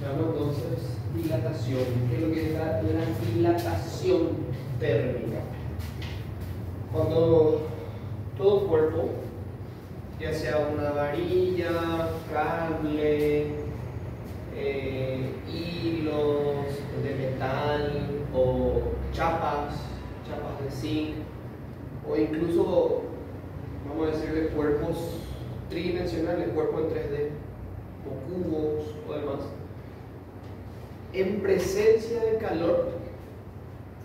llama entonces dilatación. ¿Qué es lo que es la dilatación térmica? Cuando todo cuerpo, ya sea una varilla, cable, hilos de metal o chapas de zinc, o incluso, vamos a decirle, cuerpos tridimensionales, cuerpos en 3D, o cubos o demás, en presencia de calor,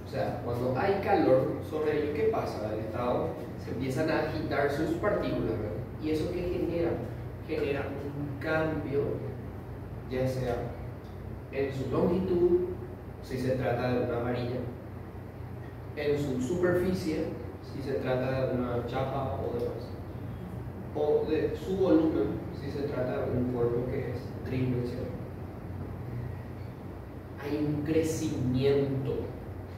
o sea, cuando hay calor sobre ello, ¿qué pasa? El estado se empiezan a agitar sus partículas, ¿verdad? ¿Y eso qué genera? Genera un cambio, ya sea en su longitud, si se trata de una varilla, en su superficie, si se trata de una chapa o demás, o de su volumen, si se trata de un cuerpo que es tridimensional. Hay un crecimiento,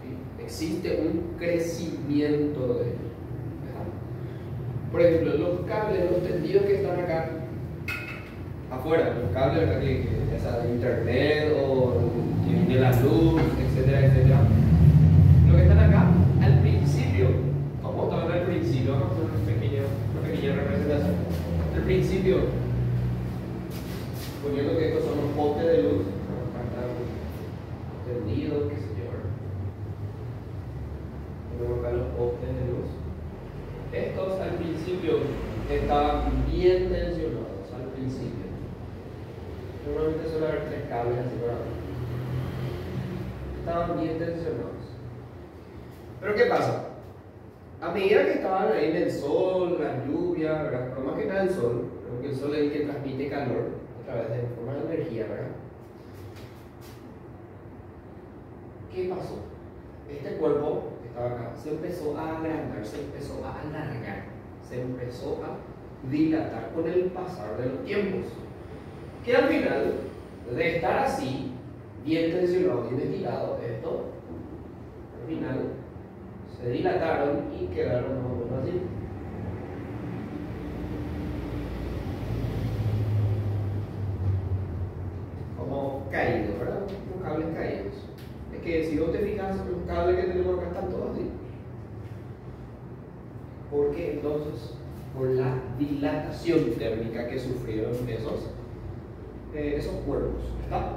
¿sí? Existe un crecimiento de ello. Por ejemplo, los cables, los tendidos que están acá afuera, los cables acá ya sea de internet o que viene la luz, etcétera, etcétera. Los que están acá, al principio, como estaban al principio, vamos a hacer una pequeña representación. Al principio, poniendo que estos son los postes de luz, tendidos, qué sé yo. Ponemos acá los postes de luz. Estos al principio estaban bien tensionados, al principio. Normalmente suele haber 3 cables así por abajo. Estaban bien tensionados. Pero ¿qué pasa? A medida que estaban ahí en el sol, la lluvia, ¿verdad? Pero más que nada el sol, porque el sol es el que transmite calor a través de forma de energía, ¿verdad? ¿Qué pasó? Este cuerpo que estaba acá se empezó a agrandar, se empezó a alargar, se empezó a dilatar con el pasar de los tiempos. Que al final, de estar así, bien tensionado, bien estirado, esto, al final se dilataron y quedaron más o menos así. Como caídos, ¿verdad? Como cables caídos. Es que si no te fijas, los cables que tenemos acá están todos así. ¿Por qué entonces? Por la dilatación térmica que sufrieron esos cuerpos. ¿Está?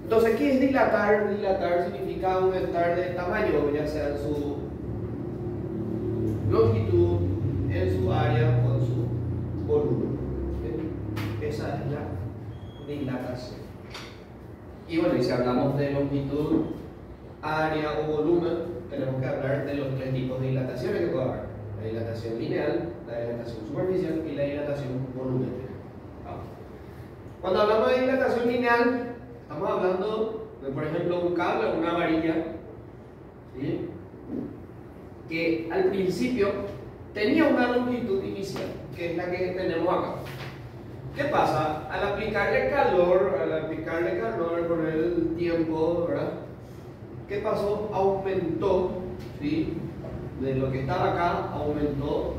Entonces, ¿qué es dilatar? Dilatar significa aumentar de tamaño, ya sea en su longitud, en su área o en su volumen. ¿Sí? Esa es la dilatación. Y bueno, y si hablamos de longitud, área o volumen, tenemos que hablar de los 3 tipos de dilataciones que puede haber: la dilatación lineal, la dilatación superficial y la dilatación volumétrica. Cuando hablamos de dilatación lineal, estamos hablando de, por ejemplo, un cable o una varilla, ¿sí? Que al principio tenía una longitud inicial, que es la que tenemos acá. ¿Qué pasa? Al aplicarle calor con el tiempo, ¿verdad? ¿Qué pasó? Aumentó, ¿sí? De lo que estaba acá, aumentó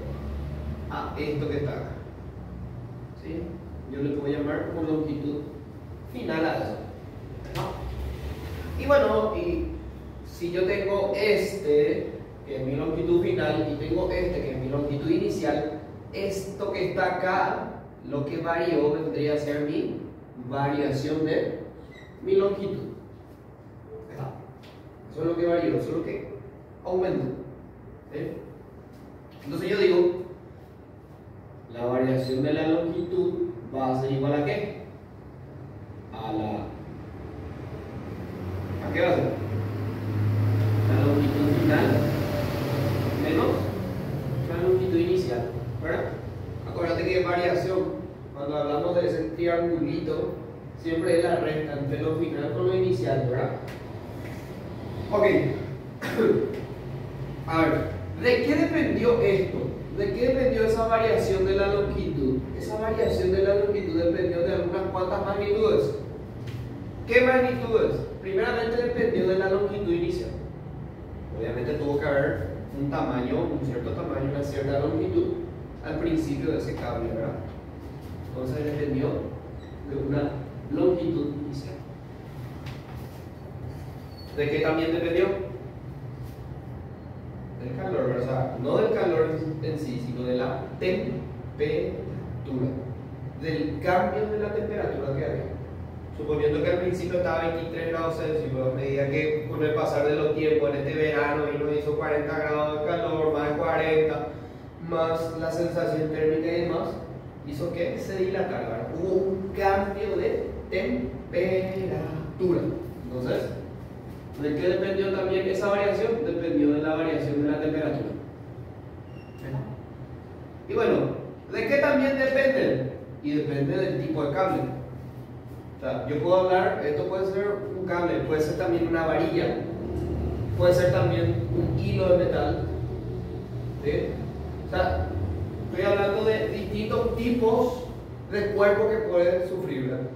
a esto que está acá, ¿sí? Yo le puedo llamar como longitud final a eso. Y bueno, y si yo tengo este, que es mi longitud final, y tengo este, que es mi longitud inicial, esto que está acá, lo que varió vendría a ser mi variación de mi longitud. Eso es lo que varió, eso es lo que aumentó. ¿Sí? Entonces yo digo, la variación de la longitud va a ser igual a ¿qué? ¿A qué va a ser? La longitud final menos la longitud inicial, ¿verdad? Acuérdate que variación, cuando hablamos de ese triangulito, siempre es la resta entre lo final con lo inicial, ¿verdad? Ok. A ver, ¿de qué dependió esto? ¿De qué dependió esa variación de la longitud? Esa variación de la longitud dependió de algunas cuantas magnitudes. ¿Qué magnitudes? Primeramente dependió de la longitud inicial. Obviamente tuvo que haber un tamaño, un cierto tamaño, una cierta longitud al principio de ese cable, ¿verdad? Entonces dependió de una longitud inicial. ¿De qué también dependió? Del calor, o sea, no del calor en sí, sino de la temperatura, del cambio de la temperatura que había. Suponiendo que al principio estaba a 23 grados Celsius, a medida que con el pasar de los tiempos, en este verano vino hizo 40 grados de calor, más de 40, más la sensación térmica y demás, hizo que se dilatara, ¿verdad? Hubo un cambio de temperatura. Entonces, ¿de qué dependió también esa variación? Dependió de la variación de la temperatura. Y bueno, ¿de qué también depende? Y depende del tipo de cable. O sea, yo puedo hablar, esto puede ser un cable, puede ser también una varilla, puede ser también un hilo de metal. ¿Sí? O sea, estoy hablando de distintos tipos de cuerpo que pueden sufrir, ¿verdad?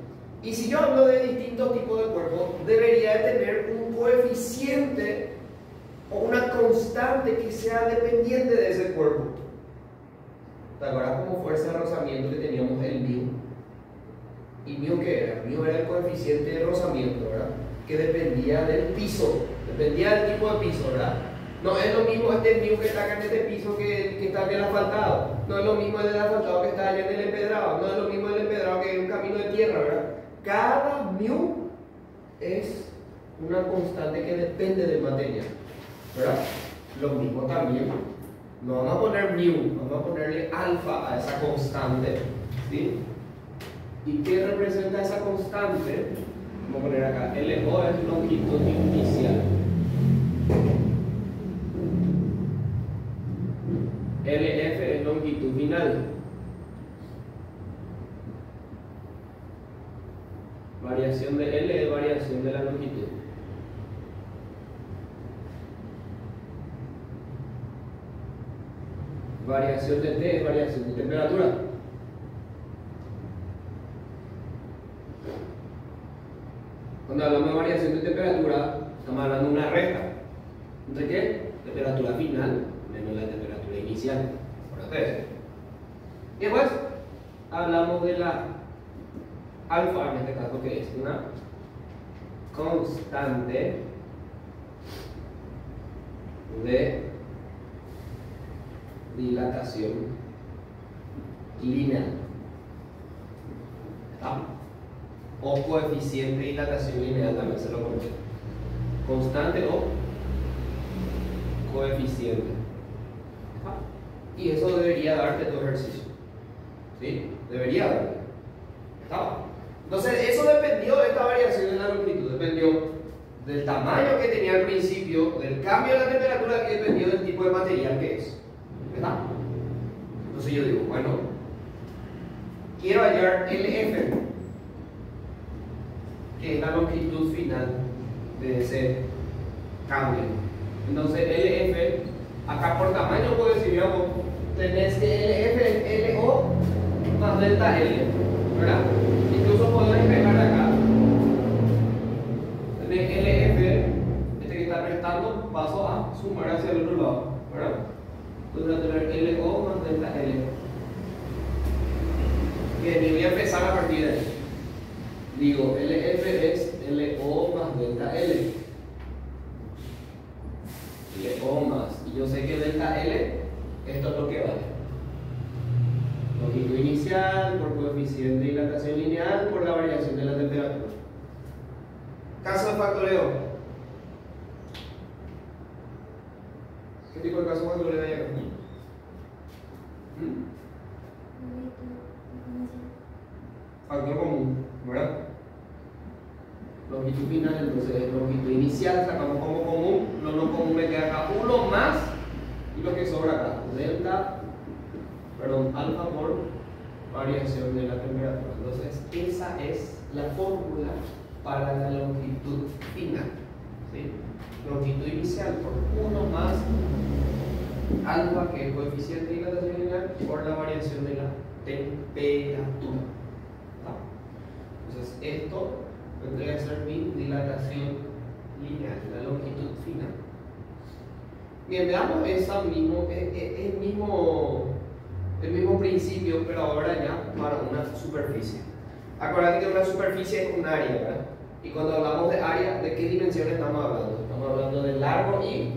Y si yo hablo de distintos tipos de cuerpo, debería de tener un coeficiente o una constante que sea dependiente de ese cuerpo. ¿Te acuerdas como fuerza de rozamiento que teníamos el μ? ¿Y μ qué era? μ era el coeficiente de rozamiento, ¿verdad? Que dependía del piso, dependía del tipo de piso, ¿verdad? No es lo mismo este μ que está acá en este piso que está en el asfaltado, no es lo mismo el asfaltado que está allá en el empedrado, no es lo mismo el empedrado que en un camino de tierra, ¿verdad? Cada μ es una constante que depende del material, ¿verdad? Lo mismo también, no vamos a poner μ, vamos a ponerle alfa a esa constante, ¿sí? ¿Y qué representa esa constante? Vamos a poner acá, LO es longitud inicial, LF es longitud final. Variación de L es variación de la longitud. Variación de T es variación de temperatura. Cuando hablamos de variación de temperatura, estamos hablando de una recta. ¿De qué? Temperatura final menos la temperatura inicial. Por ustedes. Y después hablamos de la alfa, en este caso, que es una constante de dilatación lineal. ¿Está? O coeficiente de dilatación lineal también se lo conoce. Constante o coeficiente. ¿Está? Y eso debería darte tu ejercicio. ¿Sí? Debería darte. ¿Está? Entonces, eso dependió de esta variación en la longitud, dependió del tamaño que tenía al principio, del cambio de la temperatura, y dependió del tipo de material que es. ¿Verdad? Entonces yo digo, bueno, quiero hallar LF, que es la longitud final de ese cambio. Entonces LF, acá por tamaño puedo decir, digamos, tenés que LF es LO más delta L, ¿verdad? Incluso puedo despegar acá. Tenés LF, este que está restando, paso a sumar hacia el otro lado, ¿verdad? Entonces voy a tener LO más delta L. Bien, y voy a empezar a partir de ahí. Digo, LF es LO más delta L. LO más. Y yo sé que delta L, esto es lo que vale. Longitud inicial por coeficiente de dilatación lineal por la variación de la temperatura. Caso de factoreo. ¿Qué tipo de caso de factoreo hay acá? Factor común, ¿verdad? Longitud final, entonces longitud inicial sacamos como común, lo no común me queda acá 1 más y lo que sobra acá, alfa por variación de la temperatura. Entonces esa es la fórmula para la longitud final, ¿sí? Longitud inicial por 1 más alfa, que es el coeficiente de dilatación lineal, por la variación de la temperatura. Entonces esto vendría a ser mi dilatación lineal, la longitud final. Bien, veamos el mismo principio, pero ahora ya para una superficie. Acuérdate que una superficie es un área, ¿verdad? Y cuando hablamos de área, ¿de qué dimensiones estamos hablando? Estamos hablando de largo y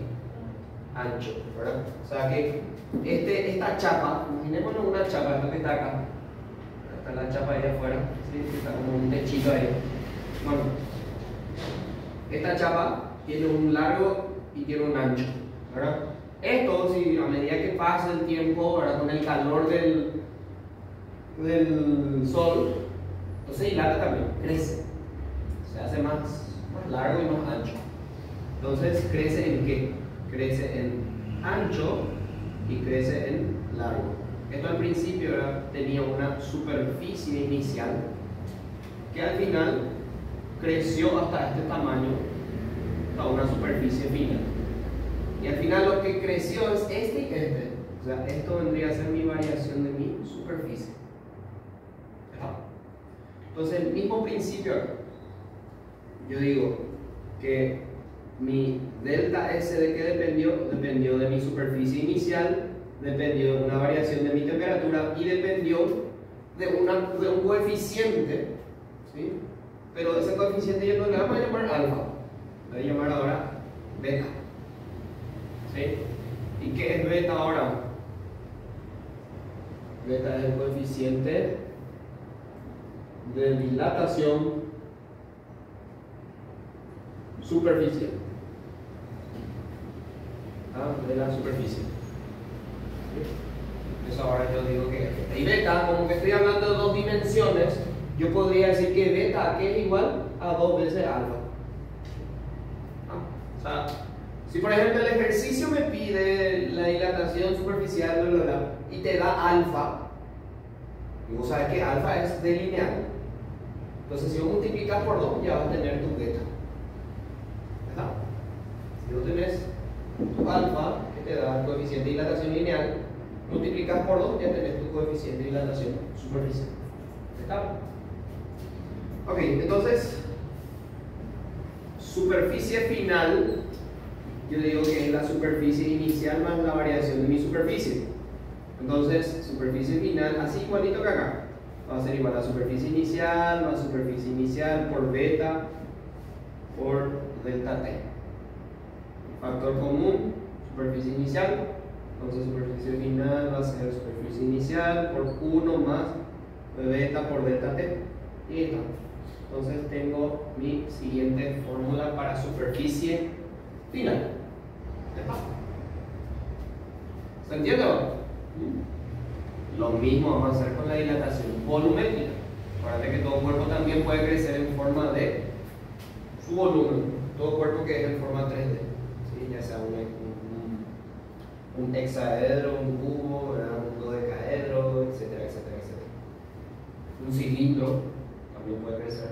ancho, ¿verdad? O sea que esta chapa, imaginémonos una chapa, esto que está acá. Está la chapa ahí afuera, ¿sí? Está como un techito ahí. Bueno, esta chapa tiene un largo y tiene un ancho, ¿verdad? Esto, si a medida que pasa el tiempo, ¿verdad? Con el calor del sol, entonces dilata también, crece, se hace más largo y más ancho. Entonces, ¿crece en qué? Crece en ancho y crece en largo. Esto al principio, ¿verdad? Tenía una superficie inicial que al final creció hasta este tamaño, hasta una superficie final. Y al final lo que creció es este y este. O sea, esto vendría a ser mi variación de mi superficie. Entonces, el mismo principio acá. Yo digo que mi delta S de qué dependió? Dependió de mi superficie inicial, dependió de una variación de mi temperatura y dependió de un coeficiente, ¿sí? Pero ese coeficiente yo no le vamos a llamar alfa, le voy a llamar ahora beta, ¿sí? ¿Y qué es beta ahora? Beta es el coeficiente de dilatación superficial, de la superficie. Eso ahora yo digo que y beta, como que estoy hablando de dos dimensiones, yo podría decir que beta que es igual a 2 veces alfa. O sea, si por ejemplo el ejercicio me pide la dilatación superficial y te da alfa, y vos sabes que alfa es de lineal, entonces si vos multiplicas por 2 ya vas a tener tu beta, ¿verdad? Si vos tenés tu alfa que te da el coeficiente de dilatación lineal, multiplicas por 2 ya tenés tu coeficiente de dilatación superficial. ¿Está? Ok, entonces superficie final, yo digo que es la superficie inicial más la variación de mi superficie. Entonces, superficie final, así igualito que acá, va a ser igual a superficie inicial más superficie inicial por beta por delta T. Factor común, superficie inicial, entonces superficie final va a ser superficie inicial por 1 más beta por delta T. Y está. Entonces tengo mi siguiente fórmula para superficie final. ¿Se entiende? Lo mismo vamos a hacer con la dilatación volumétrica. Acuérdate que todo cuerpo también puede crecer en forma de su volumen. Todo cuerpo que es en forma 3D, ¿sí? Ya sea un hexaedro, un cubo, un dodecaedro, etcétera, etcétera, etcétera. Un cilindro también puede crecer.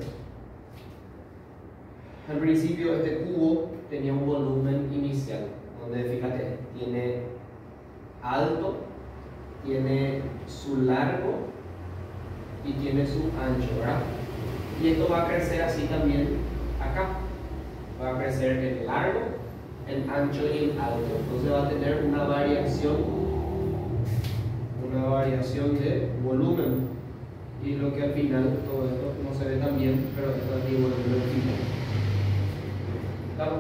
Al principio este cubo tenía un volumen inicial, donde fíjate, tiene alto, tiene su largo y tiene su ancho, ¿verdad? Y esto va a crecer así también acá. Va a crecer en largo, en ancho y en alto. Entonces va a tener una variación de volumen. Y lo que al final, todo esto no se ve tan bien, pero esto es mi volumen final. ¿Claro?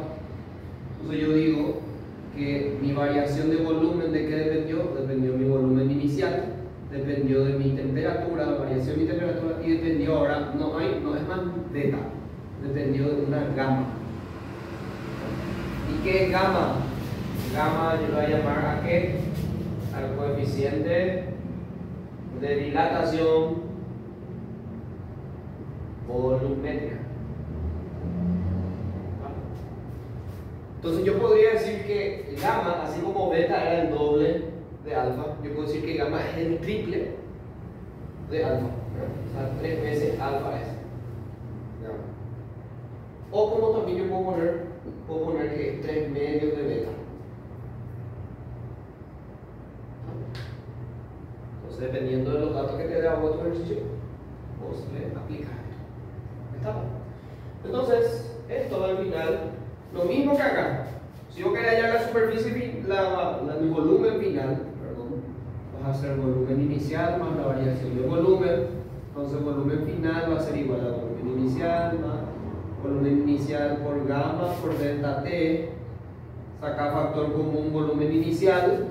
Entonces yo digo que mi variación de volumen, ¿de qué dependió? Dependió de mi volumen inicial, dependió de mi temperatura, la variación de mi temperatura, y dependió ahora, no es más beta, dependió de una gamma. ¿Y qué es gamma? Gamma yo lo voy a llamar a qué? Al coeficiente de dilatación volumétrica. Entonces yo podría decir que gamma, así como beta era el doble de alfa, yo puedo decir que gamma es el triple de alfa, o sea, 3 veces alfa es gamma. O como también yo puedo poner que es 3 medios de beta. Entonces dependiendo de los datos que te da otro ejercicio, vos le aplicas. ¿Está? Entonces, esto al final, lo mismo que acá. Si yo quería hallar la superficie, mi volumen final, perdón, vas a hacer volumen inicial más la variación de volumen. Entonces, volumen final va a ser igual a volumen inicial más volumen inicial por gamma por delta T, saca factor común volumen inicial,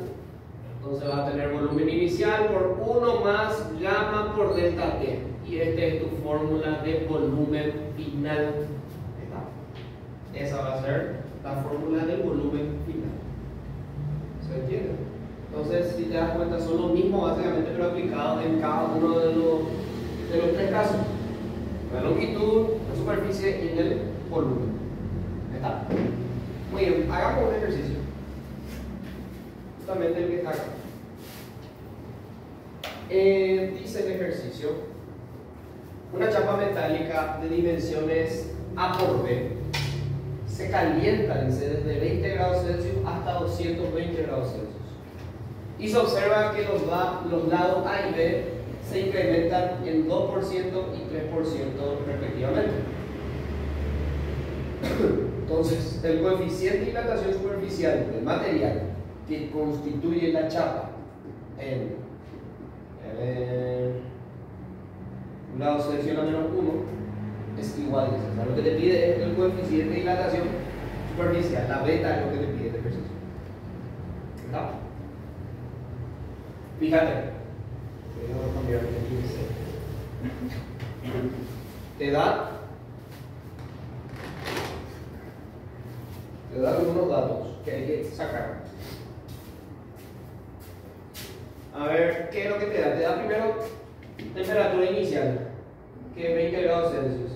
entonces vas a tener volumen inicial por 1 más gamma por delta T, y esta es tu fórmula de volumen final. Esa va a ser la fórmula del volumen final. ¿Se entiende? Entonces, si te das cuenta, son lo mismo básicamente, pero aplicado en cada uno de los tres casos: la longitud, la superficie y el volumen. ¿Está? Muy bien, hagamos un ejercicio. Justamente el que está acá. Dice el ejercicio: una chapa metálica de dimensiones A por B se calienta, dice, desde 20 grados Celsius hasta 220 grados Celsius. Y se observa que los lados A y B se incrementan en 2% y 3% respectivamente. Entonces, el coeficiente de dilatación superficial del material que constituye la chapa en grado Celsius a menos 1 es igual. O sea, lo que te pide es el coeficiente de dilatación superficial, la beta es lo que te pide el ejercicio. ¿Está? Fíjate, voy a cambiar de 15. Te da algunos datos que hay que sacar. A ver, ¿qué es lo que te da? Te da primero temperatura inicial, que es 20 grados Celsius,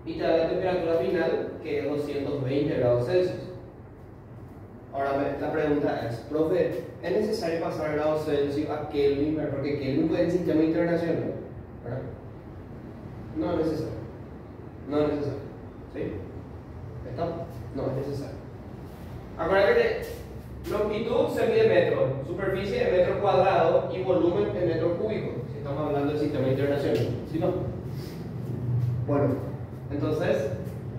y te da la temperatura final, que es 220 grados Celsius. Ahora la pregunta es, profe, ¿es necesario pasar grados Celsius a Kelvin? Porque Kelvin es el sistema internacional, ¿verdad? No es necesario. No es necesario. ¿Sí? ¿Está? No es necesario. Acuérdate que longitud se mide en metros, superficie en metros cuadrados y volumen en metros cúbicos, si estamos hablando del sistema internacional. ¿Sí no? Bueno, entonces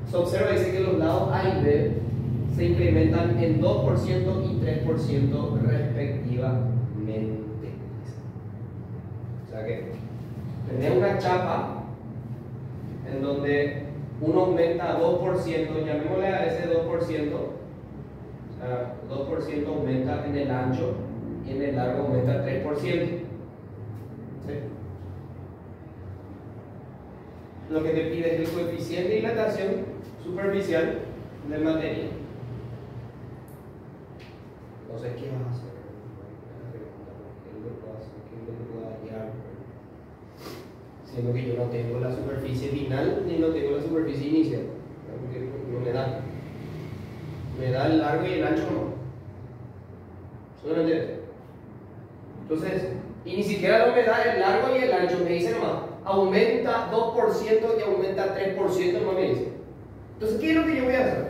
se observa, dice que los lados A y B se incrementan en 2% y 3% respectivamente. O sea que tenés una chapa en donde uno aumenta 2%, llamémosle a ese 2%, o sea, 2% aumenta en el ancho y en el largo aumenta 3%. ¿Sí? Lo que te pide es el coeficiente de dilatación superficial del material. Entonces, ¿qué vas a hacer? ¿Qué le puedo hallar? Siendo que yo no tengo la superficie final ni no tengo la superficie inicial. No me da. Me da el largo y el ancho no. ¿Eso no entiendes? Entonces, y ni siquiera no me da el largo y el ancho, me dice nomás, aumenta 2% y aumenta 3%, no me dice. Entonces, ¿qué es lo que yo voy a hacer?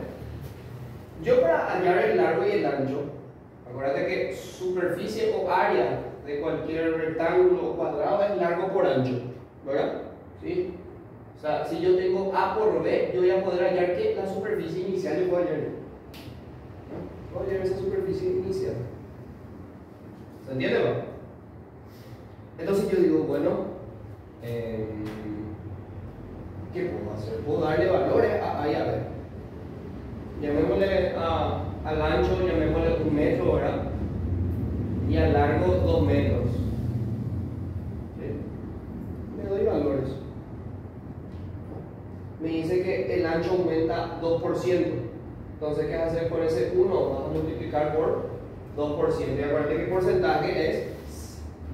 Yo, para hallar el largo y el ancho, acuérdate que superficie o área de cualquier rectángulo o cuadrado es largo por ancho, ¿verdad? ¿Sí? O sea, si yo tengo A por B, yo voy a poder hallar que la superficie inicial yo puedo hallar. ¿No? Puedo hallar esa superficie inicial. ¿Se entiende, va? Entonces yo digo, bueno, ¿qué puedo hacer? Puedo darle valores a A y a B. Llamémosle al ancho, llamémosle 1 metro, ¿verdad? Y al largo 2 metros. ¿Sí? Le doy valores. Me dice que el ancho aumenta 2%. Entonces, ¿qué vas a hacer con ese 1? Vas a multiplicar por 2%. Y acuérdate que el porcentaje es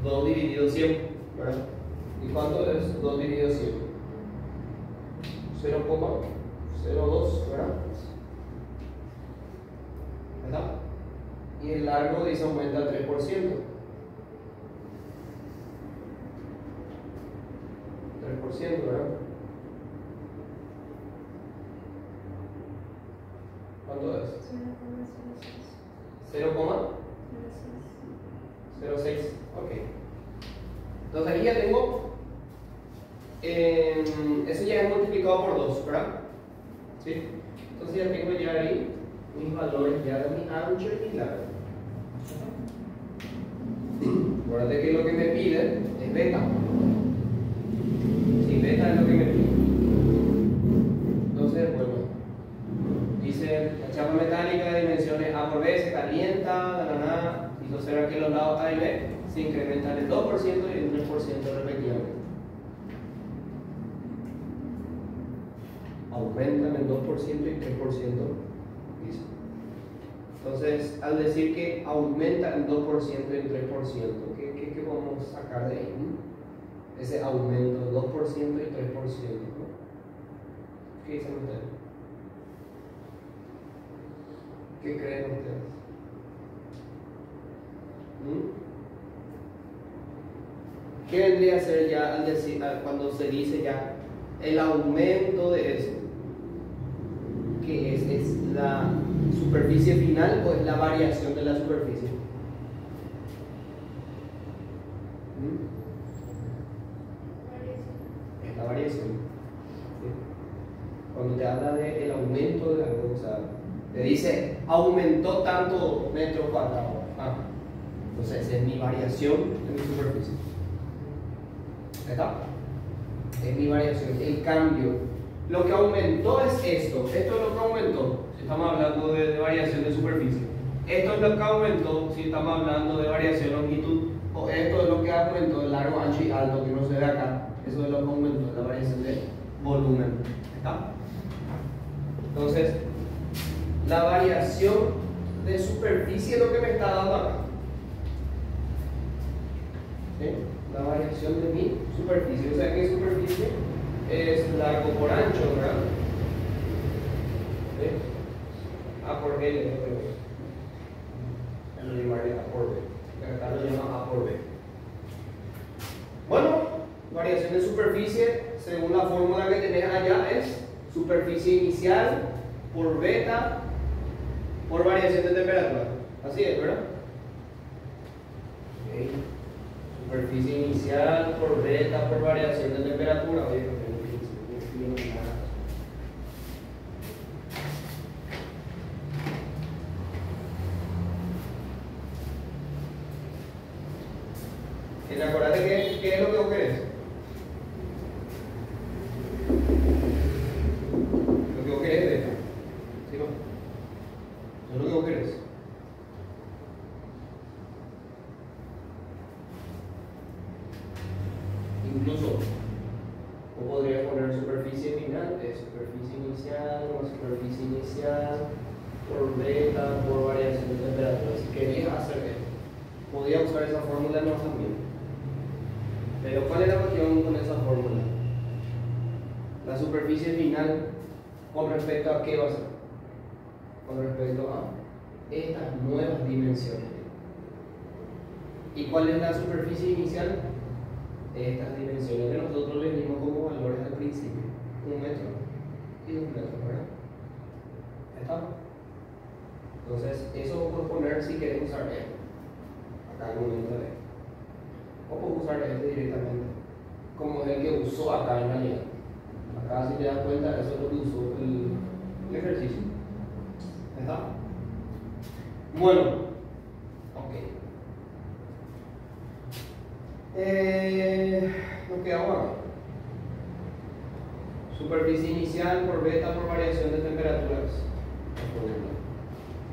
2 dividido 100, ¿verdad? ¿Y cuánto es 2 dividido 100? 0,02, ¿verdad? ¿Verdad? Y el largo dice aumenta 3%. 3%, ¿verdad? ¿Cuánto es? 0,06. Ok. Entonces aquí ya tengo, eso ya es multiplicado por 2, ¿verdad? ¿Sí? Entonces ya tengo ya ahí mis valores ya de mi ancho y mi largo. Acuérdate que lo que me pide es beta. Sí, beta es lo que me pide. Entonces, bueno, calienta, y se observa que los lados A y B se incrementan el 2% y el 3% respectivamente. Aumentan el 2% y 3%. Entonces, al decir que aumenta el 2% y el 3%, ¿qué podemos sacar de ahí? Ese aumento, 2% y 3%. ¿No? ¿Qué dicen ustedes? ¿Qué creen ustedes? ¿Qué vendría a ser ya al decir, cuando se dice ya el aumento de eso? ¿Qué es? ¿Es la superficie final o es la variación de la superficie? Es la variación. ¿Sí? Cuando te habla del aumento de algo, o sea, te dice aumentó tanto metro cuadrado. Entonces es mi variación de mi superficie. ¿Está? Es mi variación, el cambio. Lo que aumentó es esto. Esto es lo que aumentó si estamos hablando de variación de superficie. Esto es lo que aumentó si estamos hablando de variación de longitud. O esto es lo que aumentó el largo, ancho y alto que no se ve acá. Eso es lo que aumentó la variación de volumen. ¿Está? Entonces, la variación de superficie es lo que me está dando acá. ¿Sí? La variación de mi superficie. O sea, ¿qué superficie? Es largo por ancho, ¿verdad? ¿Sí? A por L, yo creo. Lo llamaría A por B. Acá lo llama A por B. Bueno, variación de superficie, según la fórmula que tenés allá, es superficie inicial por beta por variación de temperatura. Así es, ¿verdad? Okay. Superficie inicial por beta por variación de temperatura. Oye, ¿te acuerdas de qué es lo que vos querés? Lo que vos querés es beta. ¿Sí no? ¿No es lo que vos querés? Incluso vos podrías poner superficie final, superficie inicial, o superficie inicial por beta por variación de temperatura. Si querías hacer esto, podías usar esa fórmula no también. Pero ¿cuál es la cuestión con esa fórmula? La superficie final, ¿con respecto a qué va a ser? Con respecto a estas nuevas dimensiones. ¿Y cuál es la superficie inicial? Estas dimensiones que nosotros le dimos como valores al principio. 1 metro y 2 metros, ¿verdad? ¿Está? Entonces, eso puedes poner si quieres usar esto. Acá en el momento de esto. O puedes usar este directamente, como el que usó acá en realidad. Acá, si te das cuenta, eso es lo que usó el ejercicio. ¿Está? Bueno, ok. Nos quedamos acá. Superficie inicial por beta por variación de temperaturas.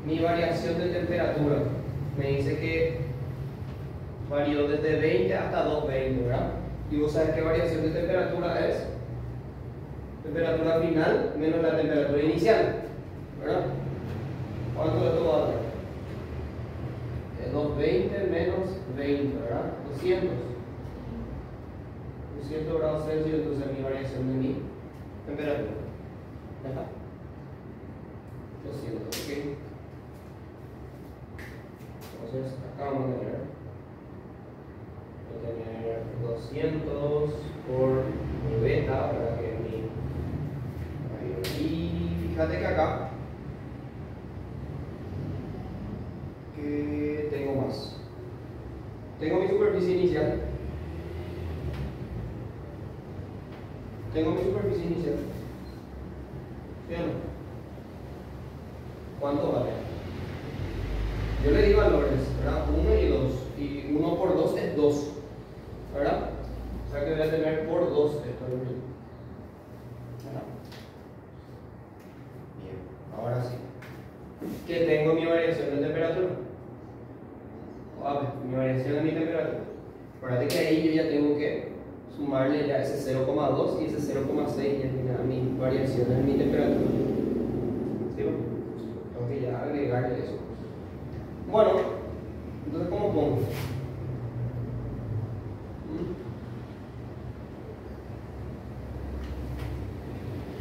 Mi variación de temperatura me dice que varió desde 20 hasta 220, ¿verdad? Y vos sabes qué variación de temperatura es. Temperatura final menos la temperatura inicial, ¿verdad? ¿Cuánto de esto va a dar? Es 220 menos 20, ¿verdad? 200 grados Celsius, entonces mi variación de mi temperatura. ¿Ya está? 200, ¿ok? Entonces, acá vamos a tener 200 por mi beta, para que y fíjate que acá que tengo más. Tengo mi superficie inicial. Tengo mi superficie inicial. ¿Sí o no? ¿Cuánto vale? Yo le di valores, ¿verdad? 1 y 2. Y 1 por 2 es 2. ¿Verdad? O sea que voy a tener por 2 esto. ¿Verdad? Bien, ahora sí. que tengo mi variación de temperatura. A ver, mi variación de mi temperatura. Acuérdate que ahí yo ya tengo que sumarle ya ese 0,2 y ese 0,6 ya tiene mi variación de mi temperatura. ¿Sí? Tengo que ya agregarle eso. Bueno, entonces ¿cómo pongo?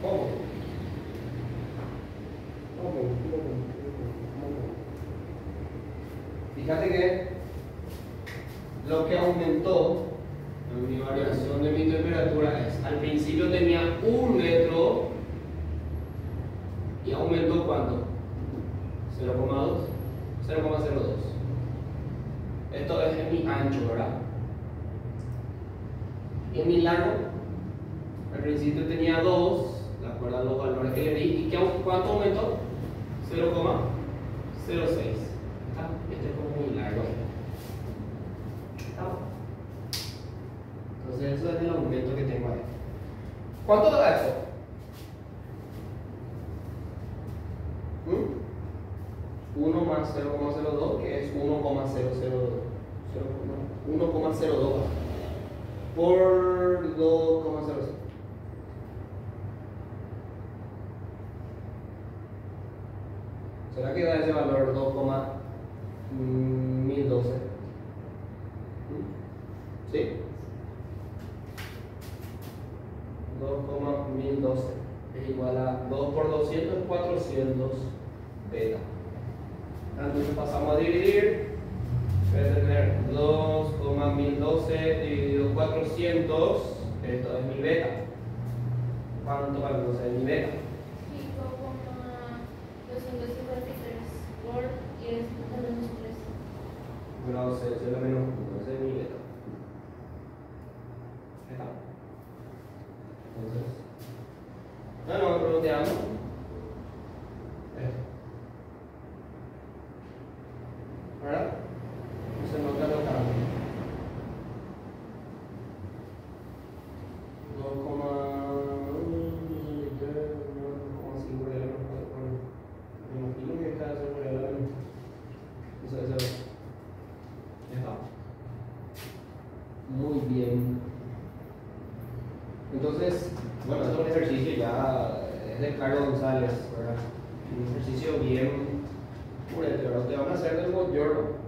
¿Cómo? Fíjate que lo que aumentó en mi variación de mi temperatura es, al principio tenía 1 metro y aumentó ¿cuánto? 0,2, 0,02. Esto es en mi ancho, ¿verdad? Y en mi largo, al principio tenía 2, de acuerdo a los valores que le di, ¿y cuánto aumentó? 0,06. Este es como muy largo. Entonces eso es el aumento que tengo ahí. ¿Cuánto da eso? 1 más 0,02, que es 1,002 por 2,06. ¿Será que da ese valor 2,1012? ¿Sí? 2,1012 es igual a 2 por 200 es 400 beta. Entonces pasamos a dividir. Voy a tener 2,1012 dividido 400. Esto es mi beta. ¿Cuánto va entonces mi beta? 5,253 por 10 menos 3. No sé, es lo menos 1, ese es mi beta. Ahí está. Entonces, no, redondeamos. ¿Verdad? No se nota lo tanto. 2,5 me imagino que está sobre la luz. Entonces, ya está. Muy bien. Entonces, bueno, este es un ejercicio ya es de Carlos González, ¿verdad? Un ejercicio bien purete, ¿verdad? Ustedes van a hacer del Bourdieu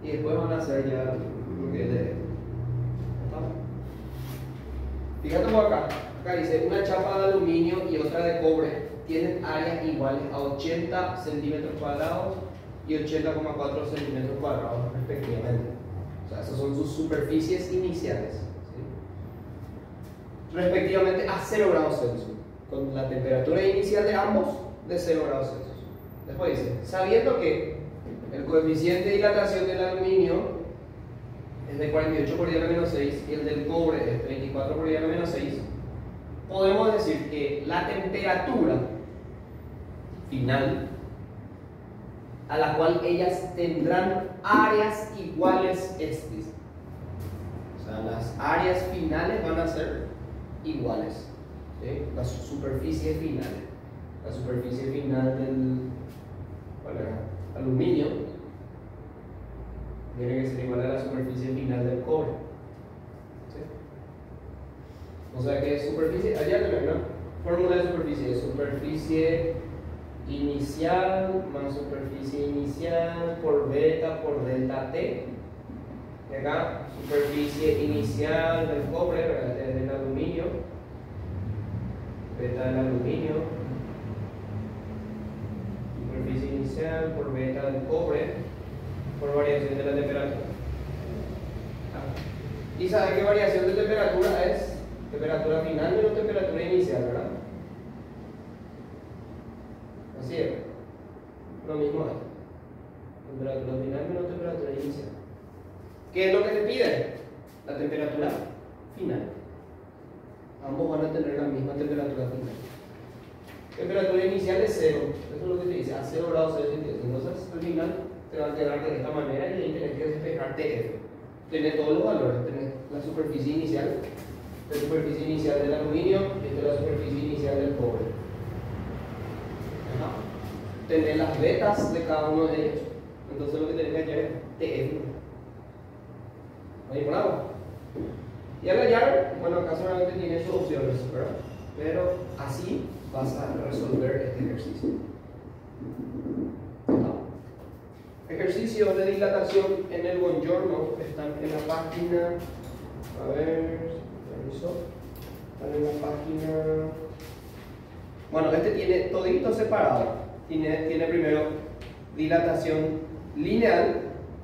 y después van a hacer ya lo que es de. Fíjate por acá, acá dice una chapa de aluminio y otra de cobre tienen áreas iguales a 80 centímetros cuadrados y 80,4 centímetros cuadrados respectivamente. O sea, esas son sus superficies iniciales, ¿sí? Respectivamente a 0 grados Celsius, con la temperatura inicial de ambos de 0 grados Celsius. Después dice, sabiendo que el coeficiente de dilatación del aluminio es de 48 por 10 a la menos 6 y el del cobre es 34 por 10 a la menos 6, podemos decir que la temperatura final a la cual ellas tendrán áreas iguales estas. O sea, las áreas finales van a ser iguales, ¿sí? Las superficies finales. La superficie final del aluminio tiene que ser igual a la superficie final del cobre, ¿sí? O sea que superficie, allá tenemos una fórmula de superficie: superficie inicial más superficie inicial por beta por delta T. Y acá superficie inicial del cobre, ¿verdad? Del aluminio, beta del aluminio, superficie inicial por beta del cobre por variación de la temperatura. ¿Y sabe qué variación de temperatura es? Temperatura final menos temperatura inicial, ¿verdad? Así es. Lo mismo es. Temperatura final menos temperatura inicial. ¿Qué es lo que te piden? La temperatura final. Ambos van a tener la misma temperatura final. Temperatura inicial es 0. Eso es lo que te dice, a 0 grados Celsius. Entonces, al final te va a quedar de esta manera y ahí tienes que despejar TF. Tienes todos los valores. Tienes la superficie inicial, la superficie inicial del aluminio y esta es la superficie inicial del cobre. tener las betas de cada uno de ellos. Entonces lo que tenés que hallar es TF. Ahí por agua. Y al hallar, bueno, acá solamente tiene sus opciones, ¿verdad? Pero así vas a resolver este ejercicio. Ejercicios de dilatación en el Buongiorno están en la página. A ver, reviso. Están en la página. Bueno, este tiene todito separado. Tiene primero dilatación lineal,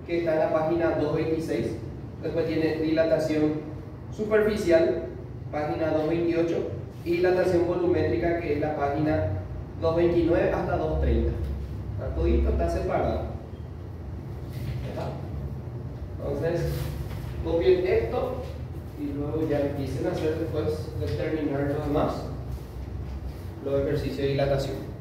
que está en la página 226. Después tiene dilatación superficial, página 228. Y dilatación volumétrica, que es la página 229 hasta 230. Todito está separado. Entonces, copien esto y luego ya empiecen a hacer después de terminar lo demás, los ejercicios de dilatación.